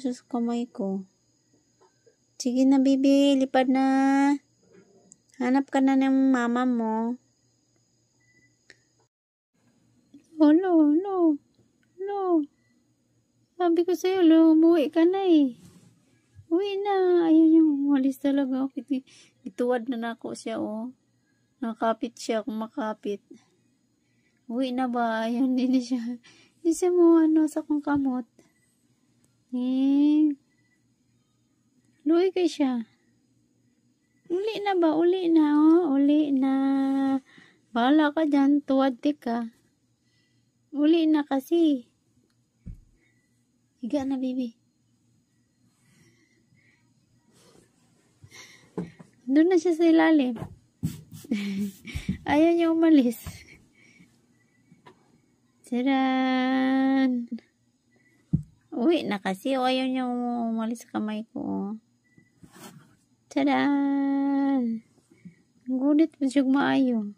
Sa kamay ko. Sige na, baby. Lipad na. Hanap ka na ng mama mo. No. Sabi ko sa'yo, umuwi ka na eh. Uwi na. Ayun yung umalis talaga ako. Ituwad na ako siya, oh. Nakapit siya kung makapit. Uwi na ba? Ayun, hindi siya mo sa kong kamot. Luwi ka siya. Uli na ba? Uli na, oh. Uli na. Bahala ka dyan. Tuwad ka. Uli na kasi. Higa na, baby. Doon na siya sa ilalim. Ayaw niya umalis. Taran! Uwi na kasi. Ayaw niya umalis sa kamay ko. Taran! Ang gunit mo siya maayo.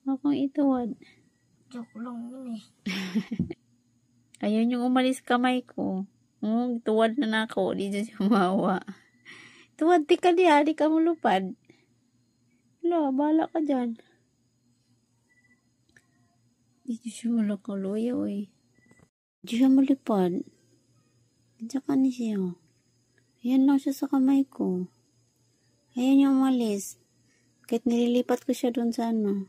Akong ituwad. Joke lang yun eh. Ayaw niyong umalis kamay ko. Tuwad na ako. Di siya sumawa. Tuwad ka diya. Di ka mulupad. Wala, bahala ka dyan. Di siya malakaluya, oy. Di siya malipad. Diyan ka ni siya. Ayan lang siya sa kamay ko. Ayaw niya umalis. Kahit nililipat ko siya dun sa ano.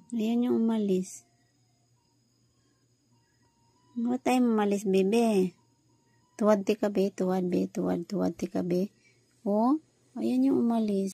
Ayan yung umalis. What time umalis, bebe? Tuwad ti ka, be. Tuwad ti ka, be. Oh, ayan yung umalis.